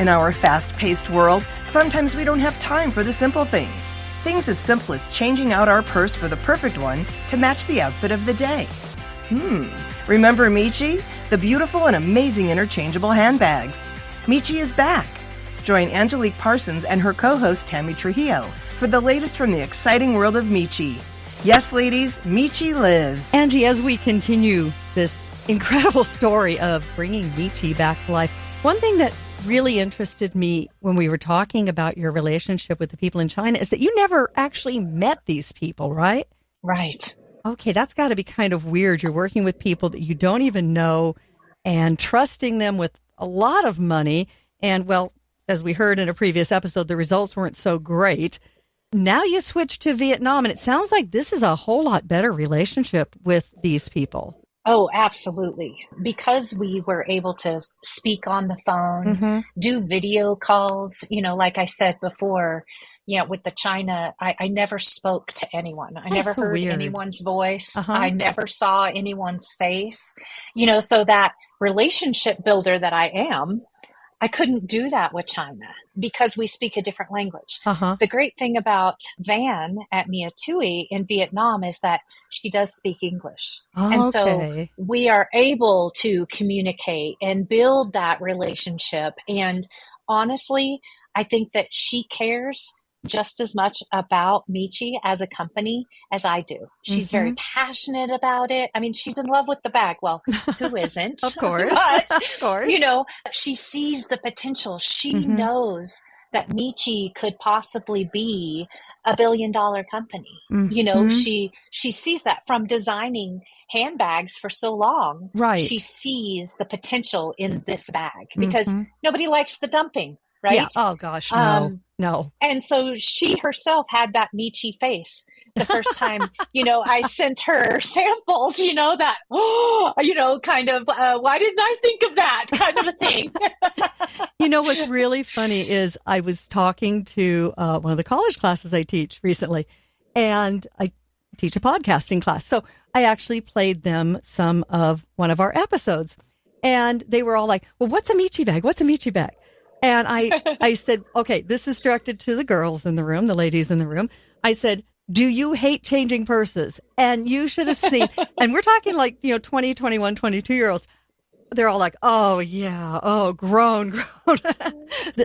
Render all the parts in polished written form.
In our fast-paced world, sometimes we don't have time for the simple things. Things as simple as changing out our purse for the perfect one to match the outfit of the day. Remember Miche? The beautiful and amazing interchangeable handbags. Miche is back. Join Angelique Parsons and her co-host Tammy Trujillo for the latest from the exciting world of Miche. Yes, ladies, Miche lives. Angie, as we continue this incredible story of bringing Miche back to life, one thing that really interested me when we were talking about your relationship with the people in China is that you never actually met these people, right? Right. Okay, that's got to be kind of weird. You're working with people that you don't even know and trusting them with a lot of money. And, well, as we heard in a previous episode, the results weren't so great. Now you switch to Vietnam, and it sounds like this is a whole lot better relationship with these people. Oh, absolutely. Because we were able to speak on the phone, do video calls, like I said before, with the China, I never spoke to anyone. I never heard anyone's voice. I never saw anyone's face, so that relationship builder that I am, I couldn't do that with China because we speak a different language. The great thing about Van at Mia Tui in Vietnam is that she does speak English. And so we are able to communicate and build that relationship. And honestly, I think that she cares just as much about Miche as a company as I do. She's very passionate about it. I mean, she's in love with the bag. Well, who isn't? Of course. But, of course. She sees the potential. She knows that Miche could possibly be $1 billion company. She sees that from designing handbags for so long. Right. She sees the potential in this bag because nobody likes the dumping. Right? Yeah. Oh gosh, no. No. And so she herself had that Miche face the first time, I sent her samples, that, kind of, why didn't I think of that kind of a thing? What's really funny is I was talking to one of the college classes I teach recently, and I teach a podcasting class. So I actually played them some of one of our episodes, and they were all like, well, what's a Miche bag? What's a Miche bag? And I said, okay, this is directed to the girls in the room, the ladies in the room. I said, do you hate changing purses? And you should have seen, and we're talking like, 20, 21, 22-year-olds. They're all like, oh, yeah, oh, grown.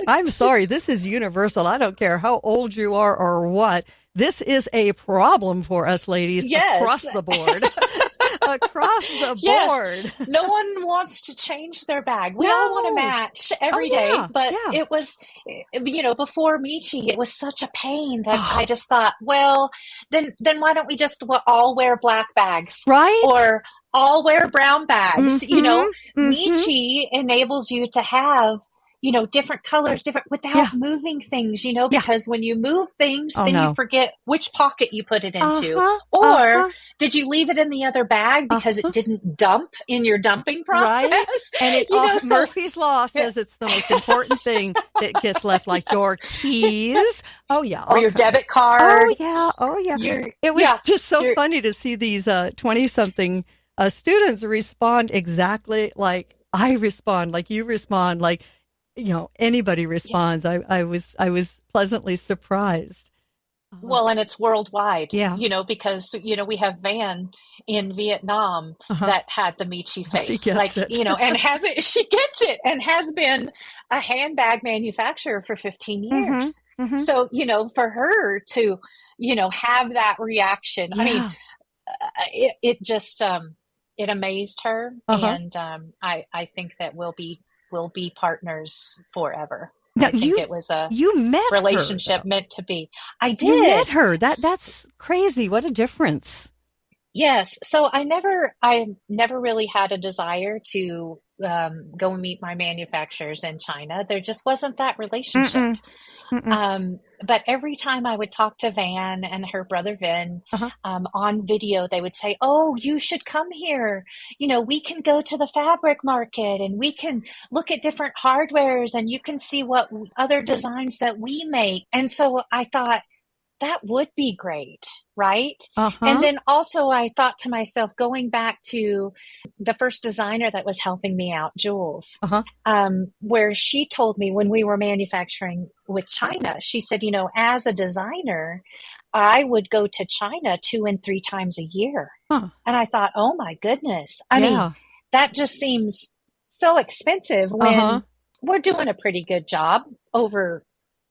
I'm sorry, this is universal. I don't care how old you are or what. This is a problem for us ladies across the board. Across the board. No one wants to change their bag. We all want to match every day. But it was, before Miche, it was such a pain that I just thought, well, then why don't we just all wear black bags? Right. Or all wear brown bags. Miche enables you to have different colors, without moving things, because when you move things, you forget which pocket you put it into. Or did you leave it in the other bag because it didn't dump in your dumping process? Right. And Murphy's Law says it's the most important thing that gets left, like your keys. Oh, yeah. Or your debit card. Oh, yeah. It was just so funny to see these 20-something students respond exactly like I respond, like you respond, like anybody responds. I was pleasantly surprised. Well, and it's worldwide, because, we have Van in Vietnam that had the Miche face. She gets it. And she gets it and has been a handbag manufacturer for 15 years. So, for her to, have that reaction, I mean, it just, it amazed her. And I think that we'll be partners forever. Now, I think it was a relationship meant to be. I did. You met her. That's crazy. What a difference. Yes. So I never really had a desire to go and meet my manufacturers in China. There just wasn't that relationship. But every time I would talk to Van and her brother Vin on video, they would say, oh, you should come here. We can go to the fabric market and we can look at different hardwares and you can see what other designs that we make. And so I thought, that would be great, right? Uh-huh. And then also I thought to myself, going back to the first designer that was helping me out, Jules, Uh-huh. where she told me when we were manufacturing with China, she said, as a designer, I would go to China 2 and 3 times a year. Huh. And I thought, oh my goodness. I mean, that just seems so expensive when we're doing a pretty good job over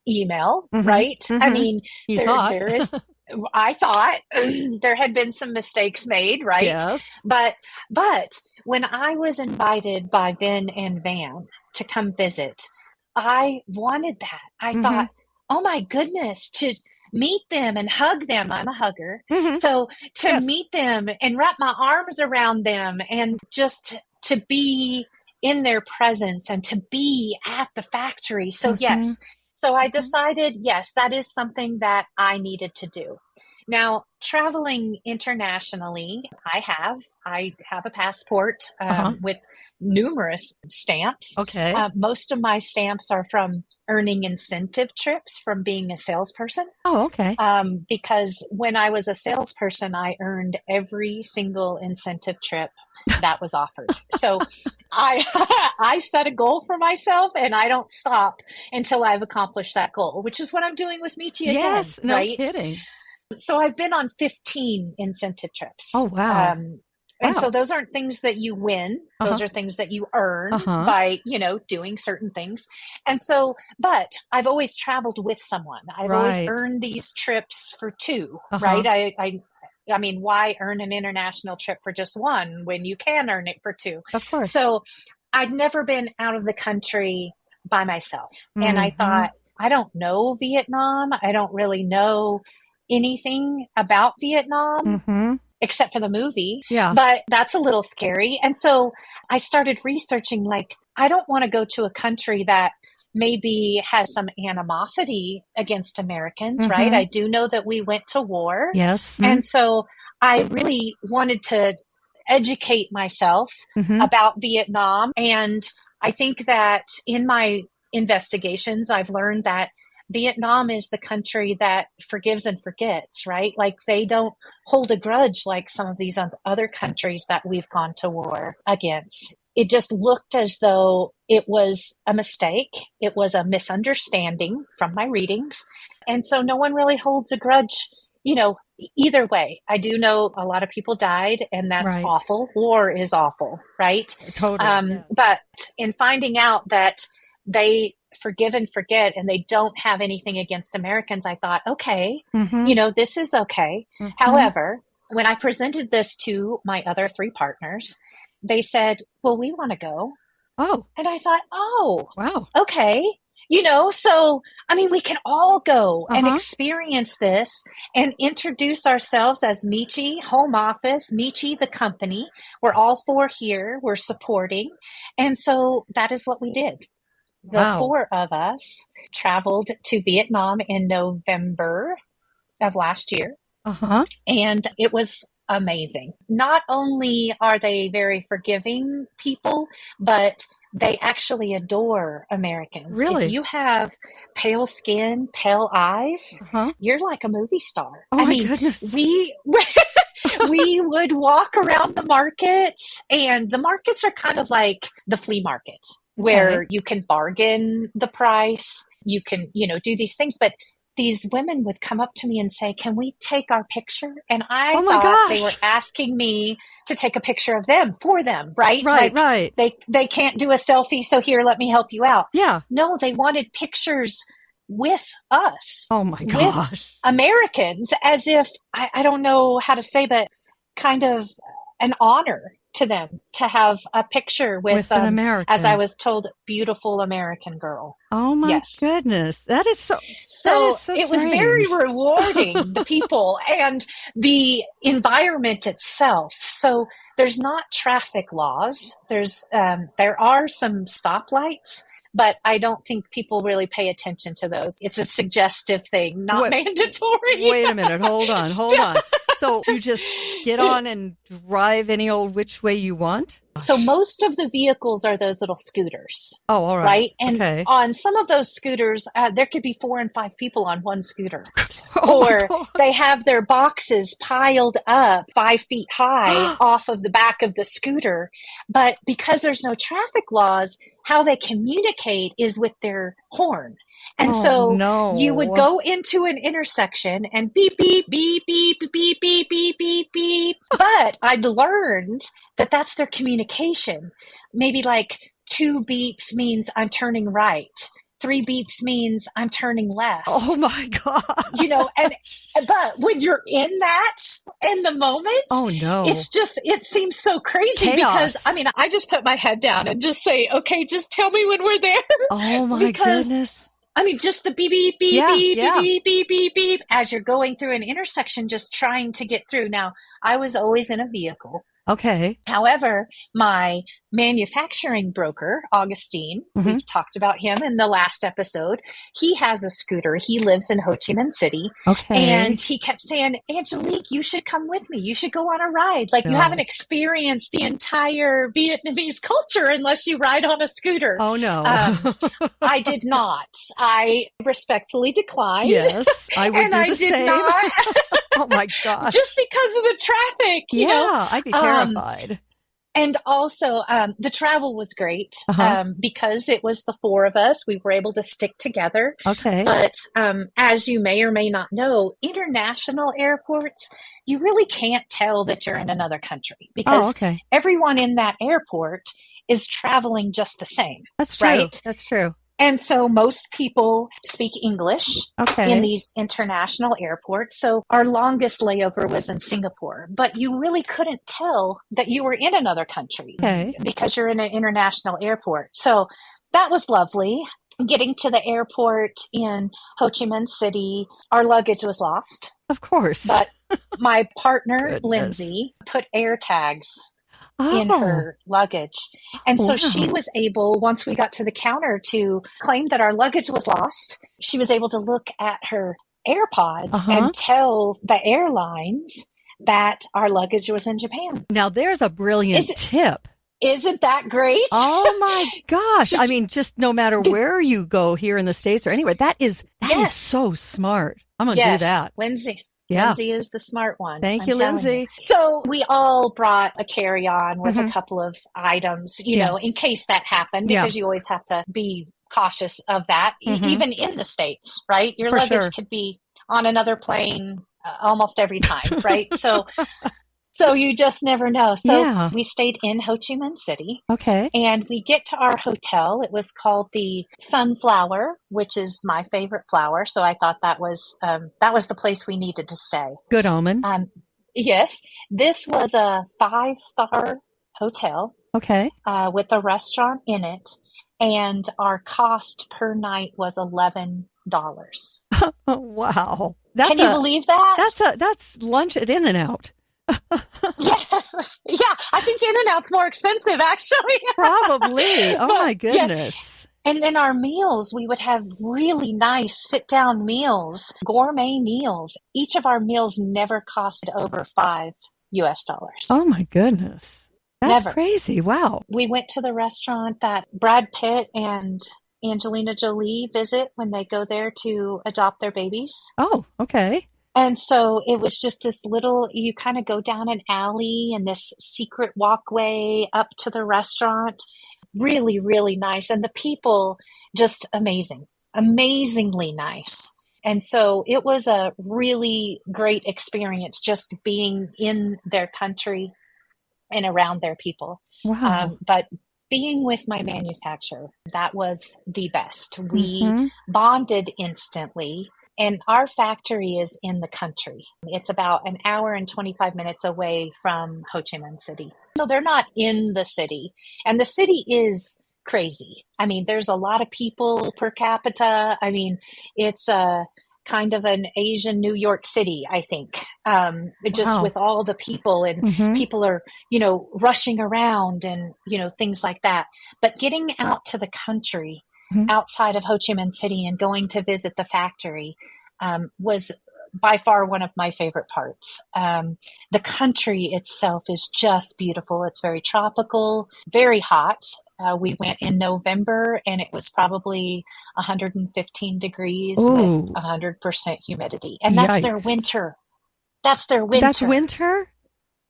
email, right? I mean, there is, I thought there had been some mistakes made, right? Yes. But when I was invited by Vin and Van to come visit, I wanted that. I thought, oh my goodness, to meet them and hug them. I'm a hugger. So to meet them and wrap my arms around them and just to be in their presence and to be at the factory. So yes. So I decided, yes, that is something that I needed to do. Now, traveling internationally, I have a passport with numerous stamps. Okay. Most of my stamps are from earning incentive trips from being a salesperson. Oh, okay. Because when I was a salesperson, I earned every single incentive trip that was offered. So I set a goal for myself and I don't stop until I've accomplished that goal, which is what I'm doing with Miche again. Yes, no right? kidding. So I've been on 15 incentive trips. Oh, wow. And so those aren't things that you win. Those are things that you earn by, doing certain things. And so, but I've always traveled with someone. I've always earned these trips for 2, right? I mean, why earn an international trip for just 1 when you can earn it for 2? Of course. So I'd never been out of the country by myself. And I thought, I don't know Vietnam. I don't really know anything about Vietnam except for the movie. Yeah. But that's a little scary. And so I started researching, like, I don't want to go to a country that maybe has some animosity against Americans, right? I do know that we went to war. Yes. And so I really wanted to educate myself about Vietnam. And I think that in my investigations, I've learned that Vietnam is the country that forgives and forgets, right? Like they don't hold a grudge like some of these other countries that we've gone to war against. It just looked as though it was a mistake. It was a misunderstanding from my readings. And so no one really holds a grudge, either way. I do know a lot of people died and that's awful. War is awful, right? Totally. But in finding out that they forgive and forget and they don't have anything against Americans, I thought, okay, this is okay. However, when I presented this to my other 3 partners, they said, well, we want to go. Oh. And I thought, oh, wow. Okay. So, I mean, we can all go and experience this and introduce ourselves as Miche Home Office, Miche the company. We're all 4 here. We're supporting. And so that is what we did. The 4 of us traveled to Vietnam in November of last year. And it was amazing. Not only are they very forgiving people, but they actually adore Americans. Really? If you have pale skin, pale eyes, you're like a movie star. Oh, my goodness. We would walk around the markets, and the markets are kind of like the flea market where you can bargain the price. You can, do these things, but these women would come up to me and say, can we take our picture? And I thought they were asking me to take a picture of them for them, right? Right. They can't do a selfie, so here, let me help you out. Yeah. No, they wanted pictures with us. Oh my gosh. With Americans, as if, I don't know how to say, but kind of an honor to them to have a picture with an American, as I was told, beautiful American girl. Oh my goodness. That is so it was very rewarding, the people and the environment itself. So there's not traffic laws. There are some stoplights, but I don't think people really pay attention to those. It's a suggestive thing, not mandatory. Wait a minute. Hold on. So you just get on and drive any old which way you want? So most of the vehicles are those little scooters. Oh, all right. Right? And okay. on some of those scooters, there could be 4 and 5 people on one scooter. Oh Or they have their boxes piled up 5 feet high off of the back of the scooter. But because there's no traffic laws, how they communicate is with their horn. And you would go into an intersection and beep, beep, beep, beep, beep, beep, beep, beep, beep. But I'd learned that that's their communication. Maybe like 2 beeps means I'm turning right. 3 beeps means I'm turning left. Oh my God. But when you're in the moment, oh no, it seems so crazy. Chaos. Because I just put my head down and just say, okay, just tell me when we're there. Oh my goodness. Just the beep, beep, beep, beep, beep, beep, beep, beep, as you're going through an intersection, just trying to get through. Now, I was always in a vehicle. Okay. However, my manufacturing broker, Augustine, we've talked about him in the last episode. He has a scooter. He lives in Ho Chi Minh City. Okay. And he kept saying, Angelique, you should come with me. You should go on a ride. Like, you haven't experienced the entire Vietnamese culture unless you ride on a scooter. Oh, no. I did not. I respectfully declined. Yes, I would do the same. Not. Oh, my gosh. Just because of the traffic, you know? I'd be terrified. And also, the travel was great because it was the 4 of us. We were able to stick together. Okay. But as you may or may not know, international airports, you really can't tell that you're in another country because everyone in that airport is traveling just the same. That's true. Right? That's true. And so most people speak English in these international airports. So our longest layover was in Singapore, but you really couldn't tell that you were in another country because you're in an international airport. So that was lovely. Getting to the airport in Ho Chi Minh City, our luggage was lost. Of course. But my partner, Lindsay, put air tags in her luggage. And so she was able, once we got to the counter to claim that our luggage was lost, she was able to look at her AirPods and tell the airlines that our luggage was in Japan. Now there's a brilliant tip. Isn't that great? Oh my gosh. Just no matter where you go here in the States or anywhere, that is so smart. I'm going to do that. Lindsay. Yeah. Lindsay is the smart one. Thank you, Lindsay. So we all brought a carry-on with a couple of items, you know, in case that happened, because you always have to be cautious of that, even in the States, right? Your luggage could be on another plane almost every time, right? So you just never know. So we stayed in Ho Chi Minh City. Okay. And we get to our hotel. It was called the Sunflower, which is my favorite flower. So I thought that was the place we needed to stay. Good omen. Yes. This was a 5-star hotel. Okay. With a restaurant in it. And our cost per night was $11. Oh, wow. Can you believe that? That's lunch at In-N-Out. Yeah, I think In-N-Out's more expensive, actually. Probably. Oh, my goodness. Yes. And then our meals, we would have really nice sit-down meals, gourmet meals. Each of our meals never costed over $5. Oh, my goodness. That's crazy. Wow. We went to the restaurant that Brad Pitt and Angelina Jolie visit when they go there to adopt their babies. Oh, okay. And so it was just this little, you kind of go down an alley and this secret walkway up to the restaurant. Really, really nice. And the people, just amazing, amazingly nice. And so it was a really great experience just being in their country and around their people. Wow. But being with my manufacturer, that was the best. We bonded instantly. And our factory is in the country. It's about an hour and 25 minutes away from Ho Chi Minh City. So they're not in the city. And the city is crazy. I mean, there's a lot of people per capita. I mean, it's a kind of an Asian New York City, I think, just with all the people and people are, rushing around and, things like that. But getting out to the country outside of Ho Chi Minh City and going to visit the factory was by far one of my favorite parts. The country itself is just beautiful. It's very tropical, very hot. We went in November and it was probably 115 degrees with 100% humidity. And that's their winter. That's their winter. That's winter?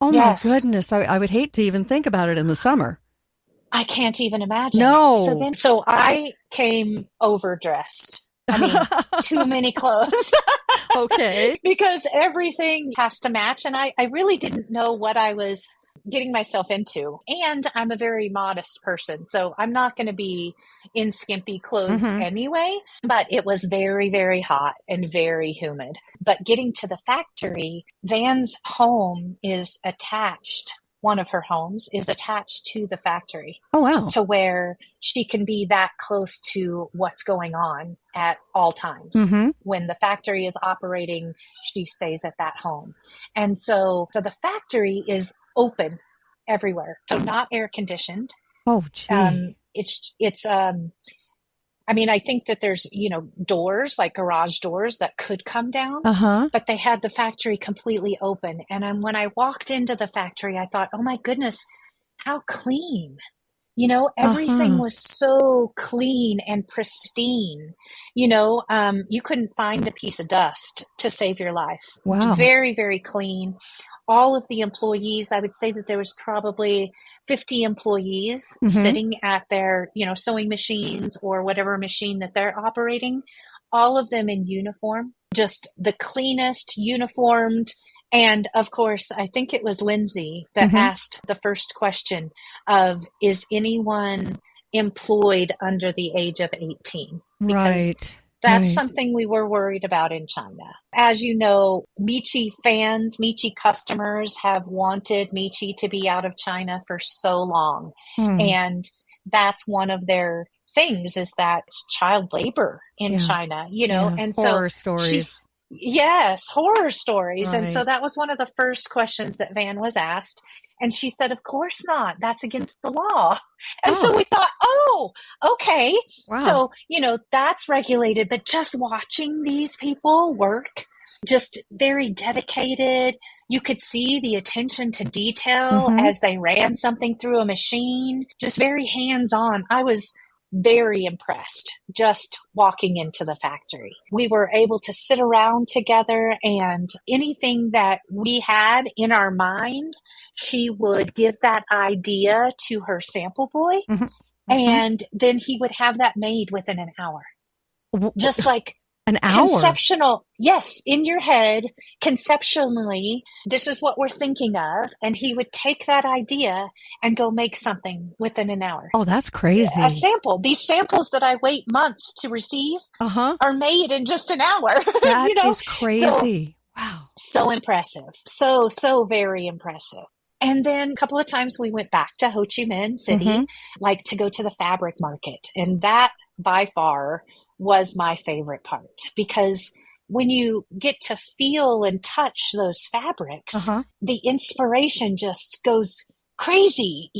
Oh yes. My goodness. I would hate to even think about it in the summer. I can't even imagine. No. So I came overdressed. I mean, too many clothes. Okay. Because everything has to match. And I really didn't know what I was getting myself into. And I'm a very modest person, so I'm not going to be in skimpy clothes anyway. But it was very, very hot and very humid. But getting to the factory, Van's home is attached. One of her homes is attached to the factory. Oh, wow. To where she can be that close to what's going on at all times. When the factory is operating, she stays at that home. And so the factory is open everywhere. So not air conditioned. Oh, gee. I mean, I think that there's, doors, like garage doors that could come down, but they had the factory completely open. And when I walked into the factory, I thought, oh my goodness, how clean. Everything was so clean and pristine. You couldn't find a piece of dust to save your life. Wow. Very, very clean. All of the employees, I would say that there was probably 50 employees sitting at their, sewing machines or whatever machine that they're operating, all of them in uniform, just the cleanest, uniformed. And of course, I think it was Lindsay that asked the first question of, is anyone employed under the age of 18? Because that's something we were worried about in China. As you know, Miche fans, Miche customers have wanted Miche to be out of China for so long. And that's one of their things, is that child labor in China, and so horror stories. Yes, horror stories. Right. And so that was one of the first questions that Van was asked. And she said, of course not. That's against the law. And so we thought, oh, okay. Wow. So, that's regulated. But just watching these people work, just very dedicated. You could see the attention to detail as they ran something through a machine, just very hands-on. I was very impressed just walking into the factory. We were able to sit around together, and anything that we had in our mind, she would give that idea to her sample boy, and then he would have that made within an hour. Just like an hour? Conceptual. Yes, in your head, conceptually, this is what we're thinking of. And he would take that idea and go make something within an hour. Oh, that's crazy. A sample. These samples that I wait months to receive are made in just an hour. That is crazy. Wow. So impressive. So very impressive. And then a couple of times we went back to Ho Chi Minh City, like to go to the fabric market. And that by far was my favorite part, because when you get to feel and touch those fabrics, the inspiration just goes crazy,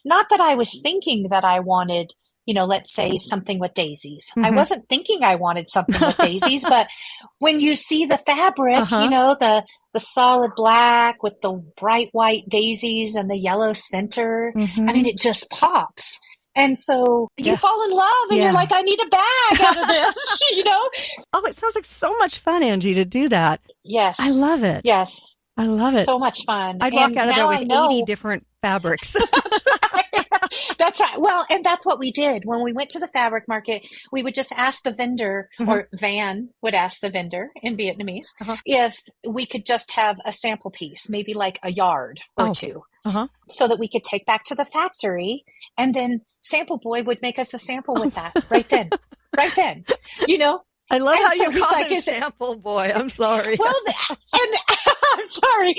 not that I was thinking that I wanted, let's say something with daisies. I wasn't thinking I wanted something with daisies, but when you see the fabric, the solid black with the bright white daisies and the yellow center, I mean, it just pops. And so you fall in love and you're like, I need a bag out of this, Oh, it sounds like so much fun, Angie, to do that. Yes. I love it. Yes. I love it. So much fun. I'd walk out of there with 80 different fabrics. That's right. Well, and that's what we did. When we went to the fabric market, we would just ask the vendor, or Van would ask the vendor in Vietnamese, if we could just have a sample piece, maybe like a yard or two, so that we could take back to the factory, and then Sample Boy would make us a sample with that right then. I love and how so you call like, him Sample Boy. I'm sorry. Well, and I'm sorry.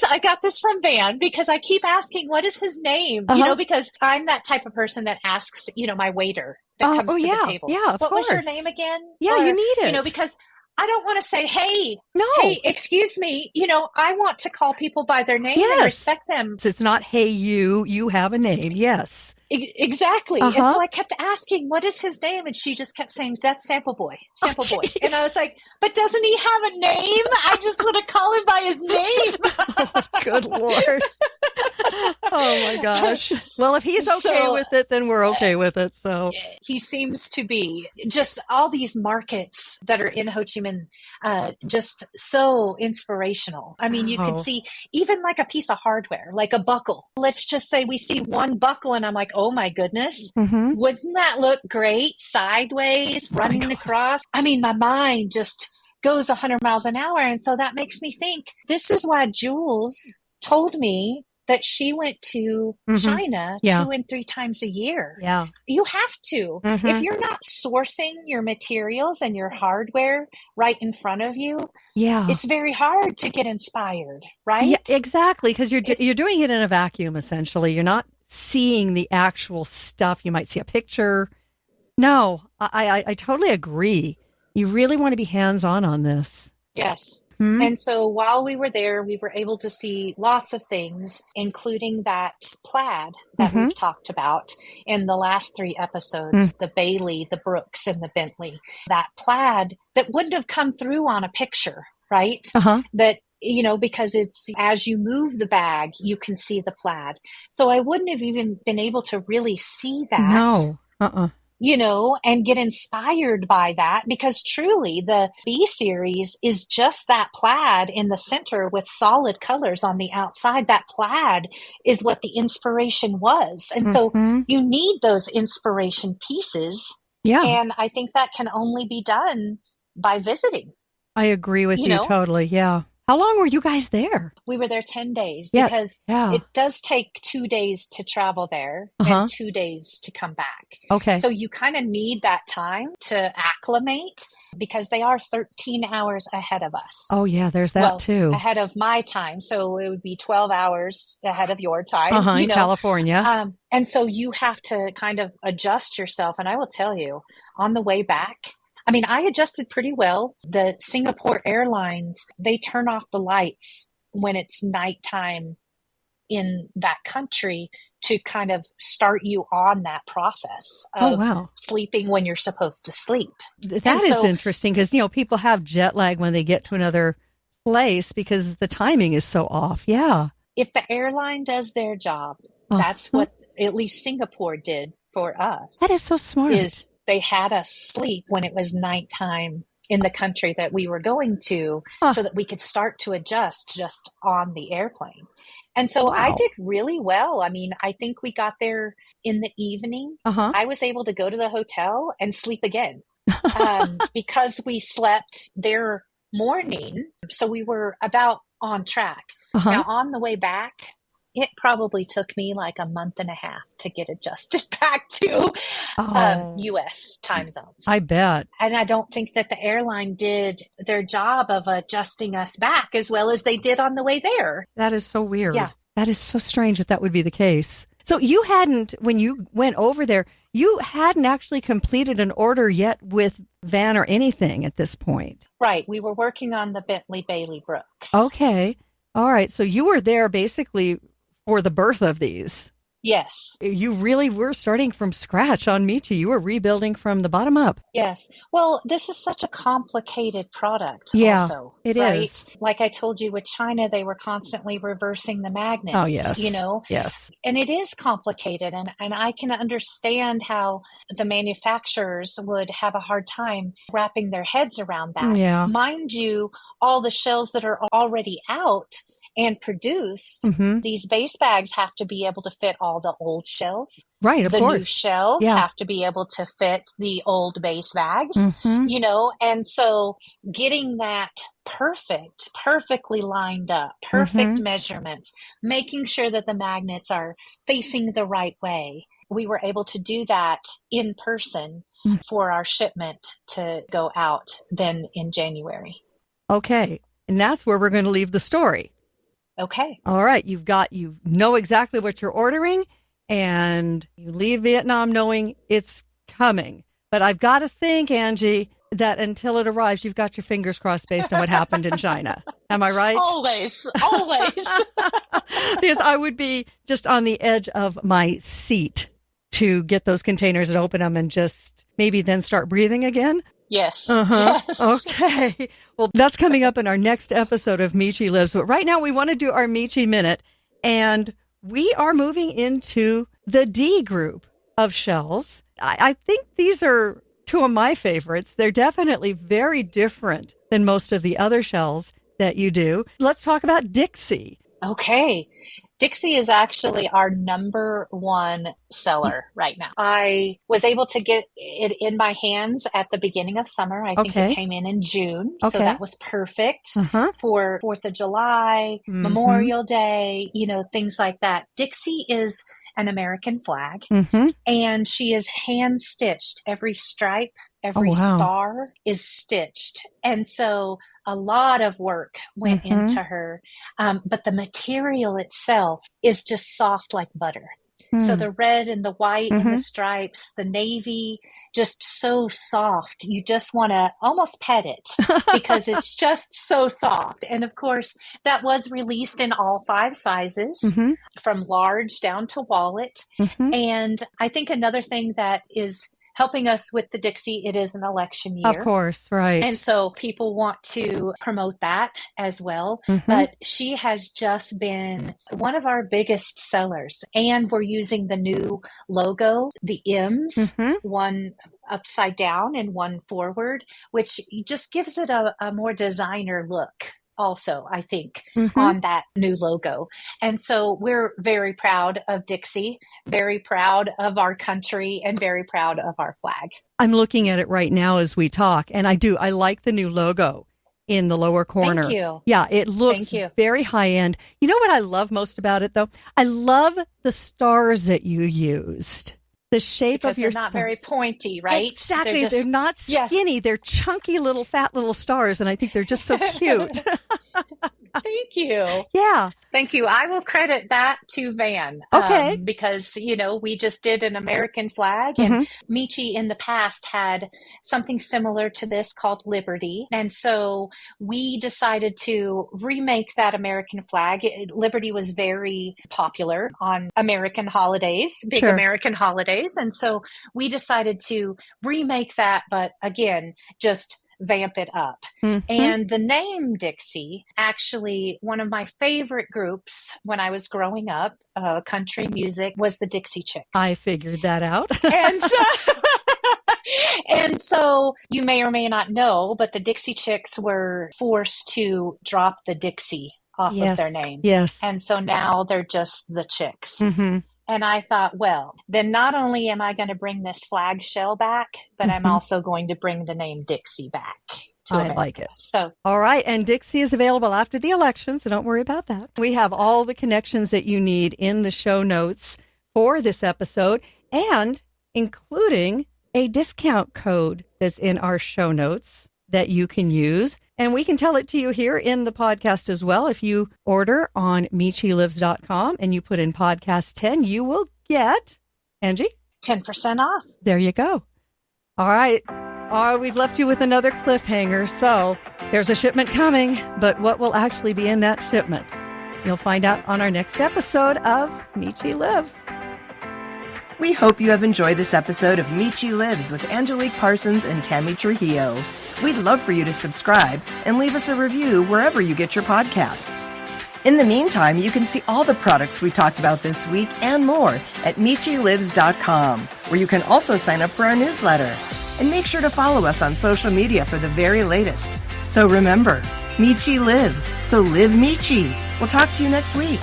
I got this from Van, because I keep asking, what is his name? Because I'm that type of person that asks, my waiter that comes to the table. Yeah, of what course. was your name again? Yeah, you need it. Because I don't want to say, hey, No. hey, excuse me. I want to call people by their name and respect them. It's not, hey, you have a name. Yes. Exactly. And so I kept asking, what is his name? And she just kept saying, that's Sample Boy, Sample Boy. And I was like, but doesn't he have a name? I just want to call him by his name. Oh, good Lord. Oh my gosh. Well, if he's okay with it, then we're okay with it. So he seems to be. Just all these markets that are in Ho Chi Minh, just so inspirational. I mean, you could see even like a piece of hardware, like a buckle. Let's just say we see one buckle and I'm like, oh my goodness, wouldn't that look great sideways running across? I mean, my mind just goes 100 miles an hour. And so that makes me think this is why Jules told me that she went to China 2 and 3 times a year. Yeah. You have to. If you're not sourcing your materials and your hardware right in front of you, it's very hard to get inspired, right? Yeah, exactly. Because you're doing it in a vacuum, essentially. You're not seeing the actual stuff. You might see a picture. No, I totally agree. You really want to be hands-on this. Yes. And so while we were there, we were able to see lots of things, including that plaid that we've talked about in the last 3 episodes, the Bailey, the Brooks, and the Bentley. That plaid that wouldn't have come through on a picture, right? That, because it's as you move the bag, you can see the plaid. So I wouldn't have even been able to really see that. No. And get inspired by that, because truly the B series is just that plaid in the center with solid colors on the outside. That plaid is what the inspiration was. And so you need those inspiration pieces. Yeah. And I think that can only be done by visiting. I agree with you totally. Yeah. How long were you guys there? We were there 10 days because it does take 2 days to travel there and 2 days to come back. Okay. So you kind of need that time to acclimate because they are 13 hours ahead of us. Oh, yeah, there's that too. Ahead of my time. So it would be 12 hours ahead of your time. In California. And so you have to kind of adjust yourself. And I will tell you, on the way back, I mean, I adjusted pretty well. The Singapore Airlines, they turn off the lights when it's nighttime in that country to kind of start you on that process of sleeping when you're supposed to sleep. That is interesting because, people have jet lag when they get to another place because the timing is so off. Yeah. If the airline does their job, that's what at least Singapore did for us. That is so smart. They had us sleep when it was nighttime in the country that we were going to so that we could start to adjust just on the airplane. And so I did really well. I mean, I think we got there in the evening. I was able to go to the hotel and sleep again because we slept their morning. So we were about on track. Now, on the way back, it probably took me like a month and a half to get adjusted back to U.S. time zones. I bet. And I don't think that the airline did their job of adjusting us back as well as they did on the way there. That is so weird. Yeah. That is so strange that would be the case. So you hadn't, when you went over there, you hadn't actually completed an order yet with Van or anything at this point. Right. We were working on the Bentley Bailey Brooks. Okay. All right. So you were there basically for the birth of these. Yes. You really were starting from scratch on Miche. You were rebuilding from the bottom up. Yes. Well, this is such a complicated product also. It is. Like I told you with China, they were constantly reversing the magnets. Oh, yes. Yes. And it is complicated. And I can understand how the manufacturers would have a hard time wrapping their heads around that. Yeah. Mind you, all the shells that are already out and produced, these base bags have to be able to fit all the old shells. Right, of course. The new shells have to be able to fit the old base bags, and so getting that perfectly lined up, perfect measurements, making sure that the magnets are facing the right way. We were able to do that in person for our shipment to go out then in January. Okay. And that's where we're going to leave the story. Okay. All right. You know exactly what you're ordering and you leave Vietnam knowing it's coming. But I've got to think, Angie, that until it arrives, you've got your fingers crossed based on what happened in China. Am I right? Always. Because I would be just on the edge of my seat to get those containers and open them and just maybe then start breathing again. Yes. Yes. Okay. Well, that's coming up in our next episode of Miche Lives. But right now we want to do our Miche Minute, and we are moving into the D group of shells. I think these are two of my favorites. They're definitely very different than most of the other shells that you do. Let's talk about Dixie. Okay. Dixie is actually our number one seller right now. I was able to get it in my hands at the beginning of summer. I think it came in June. So that was perfect for 4th of July, Memorial Day, things like that. Dixie is an American flag, and she is hand stitched. Every stripe, every star is stitched. And so a lot of work went into her. But the material itself is just soft like butter. So the red and the white and the stripes, the navy, just so soft. You just want to almost pet it because it's just so soft. And of course, that was released in all 5 sizes, from large down to wallet. And I think another thing that is helping us with the Dixie, it is an election year. Of course, right. And so people want to promote that as well. But she has just been one of our biggest sellers. And we're using the new logo, the M's, one upside down and one forward, which just gives it a more designer look. Also, I think, on that new logo. And so we're very proud of Dixie, very proud of our country, and very proud of our flag. I'm looking at it right now as we talk, and I like the new logo in the lower corner. Thank you. Yeah, it looks very high end. You know what I love most about it, though? I love the stars that you used. The shape because of your they're not stars. Very pointy, right? Exactly. They're not skinny. They're chunky little fat little stars, and I think they're just so cute. Thank you. Yeah. Thank you. I will credit that to Van. Okay. Because, we just did an American flag, and Miche in the past had something similar to this called Liberty. And so we decided to remake that American flag. Liberty was very popular on American holidays, big American holidays. And so we decided to remake that, but again, just vamp it up. And the name Dixie, actually, one of my favorite groups when I was growing up, country music, was the Dixie Chicks. I figured that out. And so you may or may not know, but the Dixie Chicks were forced to drop the Dixie off of their name. Yes. And so now they're just the Chicks. And I thought, well, then not only am I going to bring this flag shell back, but I'm also going to bring the name Dixie back. I like it. So, all right. And Dixie is available after the election, so don't worry about that. We have all the connections that you need in the show notes for this episode, and including a discount code that's in our show notes that you can use. And we can tell it to you here in the podcast as well. If you order on michelives.com and you put in podcast 10, you will get, Angie? 10% off. There you go. All right. We've left you with another cliffhanger. So there's a shipment coming, but what will actually be in that shipment? You'll find out on our next episode of Miche Lives. We hope you have enjoyed this episode of Miche Lives with Angelique Parsons and Tammy Trujillo. We'd love for you to subscribe and leave us a review wherever you get your podcasts. In the meantime, you can see all the products we talked about this week and more at michelives.com, where you can also sign up for our newsletter. And make sure to follow us on social media for the very latest. So remember, Miche lives, so live Miche. We'll talk to you next week.